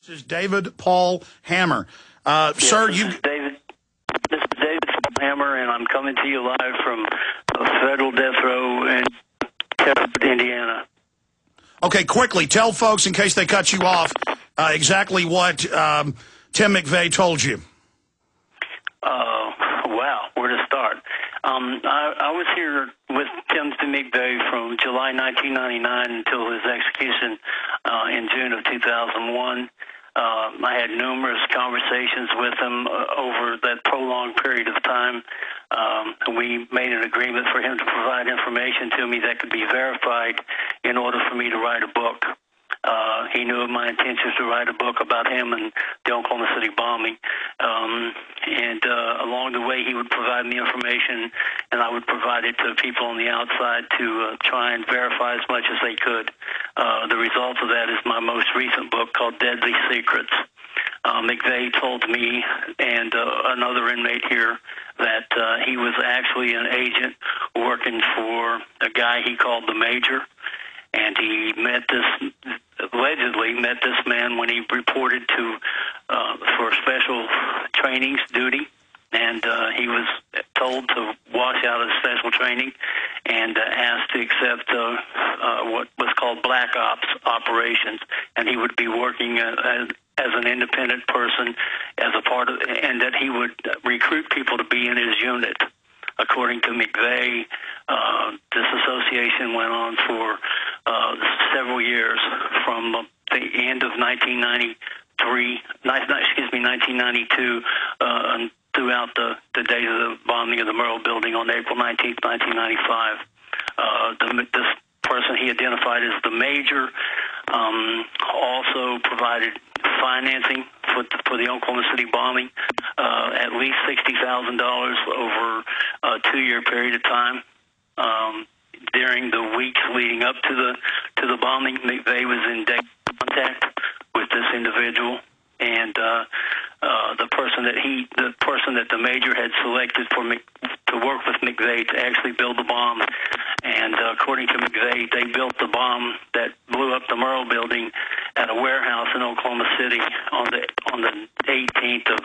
This is David Paul Hammer. Yes, Sir, this is David Paul Hammer, and I'm coming to you live from a federal death row in Indiana. Okay, quickly, tell folks, in case they cut you off, exactly what Tim McVeigh told you. Wow, where to start? I was here with Timothy McVeigh from July 1999 until his execution in June of 2001. I had numerous conversations with him over that prolonged period of time. We made an agreement for him to provide information to me that could be verified in order for me to write a book. He knew of my intentions to write a book about him and the Oklahoma City bombing. And along the way, he would provide me information, and I would provide it to people on the outside to try and verify as much as they could. The result of that is my most recent book called Deadly Secrets. McVeigh told me and another inmate here that he was actually an agent working for a guy he called the Major, and he allegedly met this man when he reported to for special trainings duty, and he was told to wash out of special training and asked to accept what was called black ops operations, and he would be working as an independent person as a part of, and that he would recruit people to be in his unit. According to McVeigh, this association went on for several years, from the end of 1992, throughout the days of the bombing of the Murrah Building on April 19th, 1995. This person he identified as the Major also provided financing for the Oklahoma City bombing, at least $60,000 over a 2-year period of time. During the weeks leading up to the bombing, McVeigh was in daily contact with this individual, and the person that the Major had selected to work with McVeigh to actually build the bomb. And according to McVeigh, they built the bomb that blew up the Murrah Building at a warehouse in Oklahoma City on the 18th of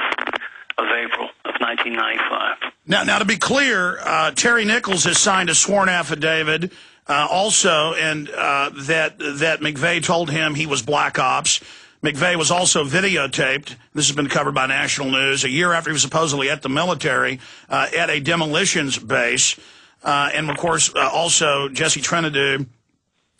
April of 1995. Now, to be clear, Terry Nichols has signed a sworn affidavit also, and that McVeigh told him he was black ops. McVeigh was also videotaped. This has been covered by national news a year after he was supposedly at the military at a demolitions base. And, of course, also Jesse Trinidad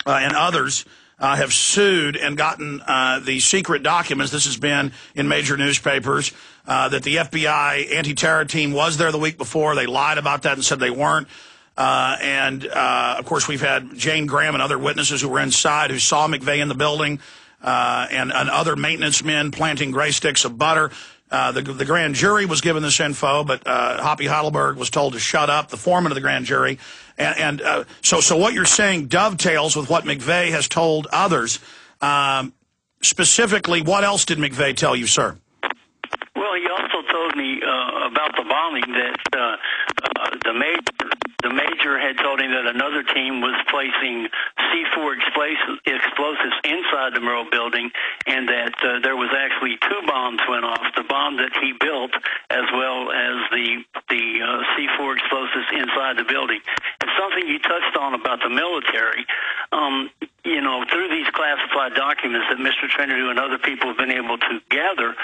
and others have sued and gotten the secret documents. This has been in major newspapers, that the FBI anti-terror team was there the week before. They lied about that and said they weren't. Of course, we've had Jane Graham and other witnesses who were inside who saw McVeigh in the building, and other maintenance men planting gray sticks of butter. The grand jury was given this info, but Hoppy Heidelberg was told to shut up, the foreman of the grand jury. So what you're saying dovetails with what McVeigh has told others. Specifically, what else did McVeigh tell you, sir? Well, he also told me about the bombing that the Major had told him that another team was placing C4 explosives inside the Murrah Building, and that there was actually 2 bombs went off, the bomb that he built as well as the C4 explosives inside the building. And something you touched on about the military, through these classified documents that Mr. Trinidad and other people have been able to gather,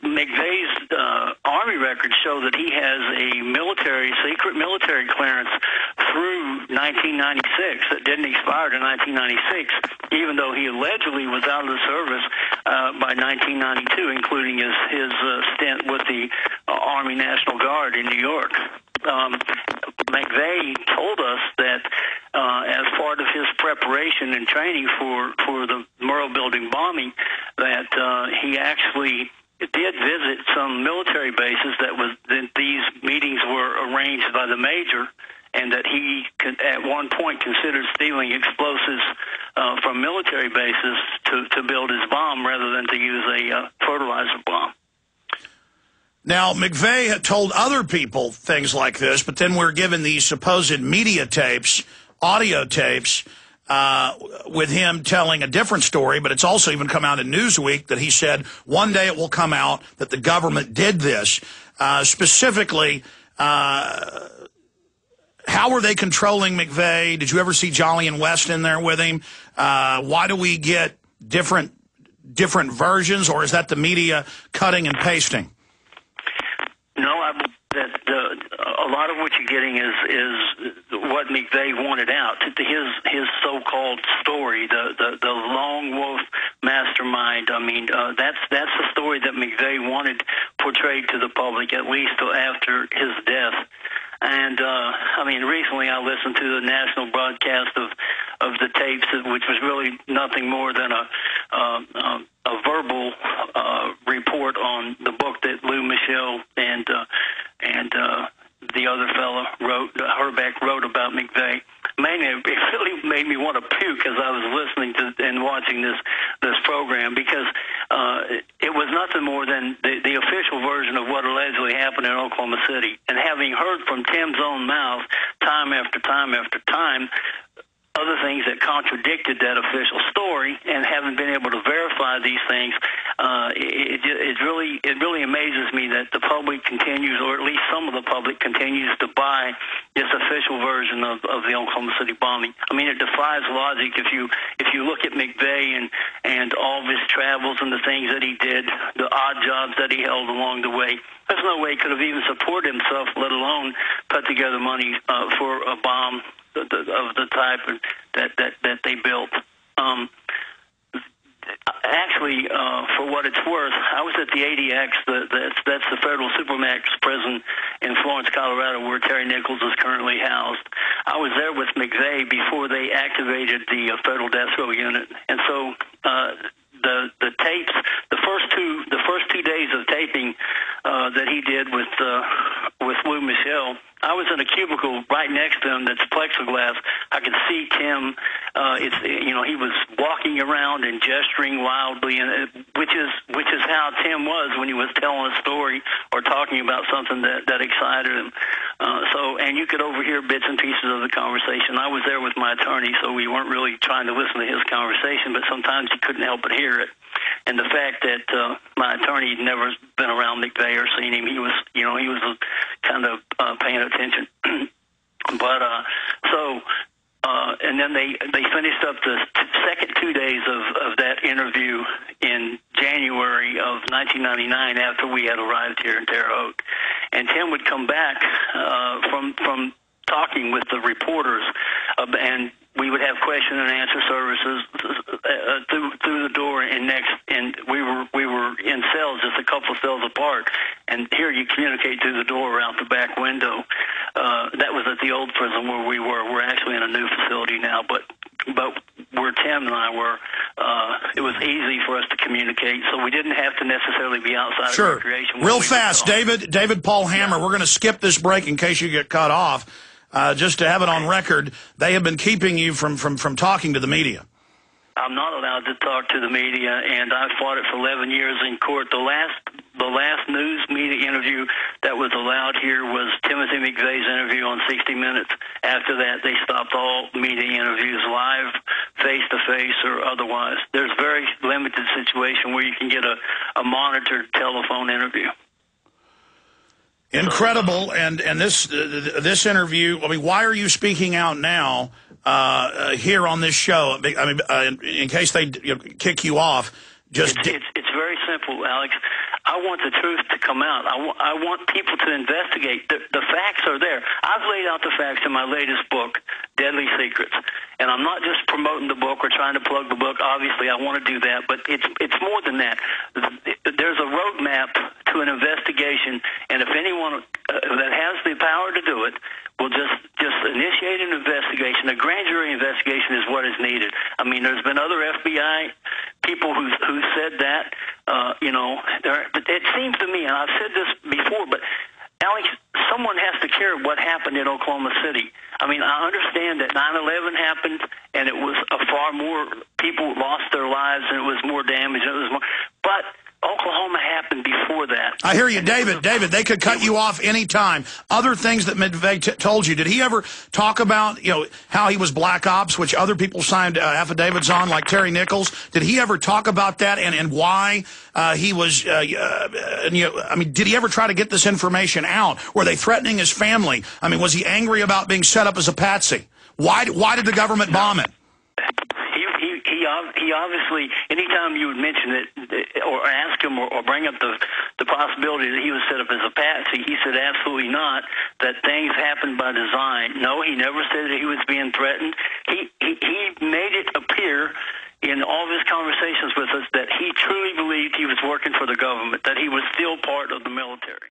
McVeigh's Army records show that he has a secret military clearance through 1996 that didn't expire to 1996, even though he allegedly was out of the service by 1992, including his stint with the Army National Guard in New York. McVeigh told us that as part of his preparation and training for the Murrah Building bombing, that he actually did visit some military bases that these meetings were arranged by the Major, and that he at one point considered stealing explosives from military bases to build his bomb rather than to use a fertilizer bomb. Now, McVeigh had told other people things like this, but then we're given these supposed media tapes, audio tapes, with him telling a different story, but it's also even come out in Newsweek that he said one day it will come out that the government did this. Specifically, how were they controlling McVeigh? Did you ever see Jolly and West in there with him? Why do we get different versions, or is that the media cutting and pasting? No, I believe that a lot of what you're getting is what McVeigh wanted out. His so-called story, the lone wolf mastermind. I mean, that's the story that McVeigh wanted portrayed to the public, at least after his death. And I mean, recently I listened to the national broadcast of the tapes, which was really nothing more than a verbal report on the book that Lou Michel and the other fellow Herbeck wrote about McVeigh. Mainly, it really made me want to puke as I was listening to and watching this program, because it was nothing more than the official version of what allegedly happened in Oklahoma City. And having heard from Tim's own mouth time after time after time other things that contradicted that official story, and having been able to verify these things, it really amazes me that the public continues, or at least some of the public continues, to buy this official version of the Oklahoma City bombing. I mean, it defies logic if you look at McVeigh and all of his travels and the things that he did, the odd jobs that he held along the way. There's no way he could have even supported himself, let alone put together money for a bomb of the type that they built. Actually, for what it's worth, I was at the ADX, that's the federal supermax prison in Florence, Colorado, where Terry Nichols is currently housed. I was there with McVeigh before they activated the federal death row unit, and so the tapes, the first two days of taping that he did with Lou Michel, I was in a cubicle right next to him that's plexiglass. I could see Tim. He was walking around and gesturing wildly, and which is how Tim was when he was telling a story or talking about something that excited him. And you could overhear bits and pieces of the conversation. I was there with my attorney, so we weren't really trying to listen to his conversation, but sometimes you couldn't help but hear it. And the fact that my attorney had never been around McVeigh or seen him, he was kind of paying attention. But and then they finished up the second 2 days of that interview in January of 1999 after we had arrived here in Terre Haute. And Tim would come back from talking with the reporters, and we would have question and answer services through the door, and we were in cells just a couple of cells apart, and here you communicate through the door out the back window. That was at the old prison where we were. We're actually in a new facility now, but where Tim and I were, it was easy for us to communicate, so we didn't have to necessarily be outside of recreation. Real fast, David Paul Hammer, we're going to skip this break in case you get cut off. Just to have it on record, they have been keeping you from talking to the media. I'm not allowed to talk to the media, and I fought it for 11 years in court. The last news media interview that was allowed here was Timothy McVeigh's interview on 60 Minutes. After that, they stopped all media interviews, live, face-to-face, or otherwise. There's a very limited situation where you can get a monitored telephone interview. Incredible, and this interview. I mean, why are you speaking out now here on this show? I mean, in case they kick you off, it's very simple, Alex. I want the truth to come out. I want people to investigate. The facts are there. I've laid out the facts in my latest book, Deadly Secrets, and I'm not just promoting the book or trying to plug the book. Obviously, I want to do that, but it's more than that. There's a roadmap to an investigation, and if anyone that has the power to do it will just initiate an investigation. A grand jury investigation is what is needed. I mean, there's been other FBI people who said that. It seems to me, and I've said this before, but Alex, someone has to care what happened in Oklahoma City. I mean, I understand that 9/11 happened, and it was far more people lost their lives, and it was more damage, and it was more. But Oklahoma happened before that. I hear you, David. David, they could cut you off any time. Other things that McVeigh told you, did he ever talk about, how he was black ops, which other people signed affidavits on, like Terry Nichols? Did he ever talk about that and why he was, did he ever try to get this information out? Were they threatening his family? I mean, was he angry about being set up as a patsy? Why did the government bomb him? He obviously, anytime you would mention it or ask him or bring up the possibility that he was set up as a patsy, he said absolutely not, that things happened by design. No, he never said that he was being threatened. He made it appear in all of his conversations with us that he truly believed he was working for the government, that he was still part of the military.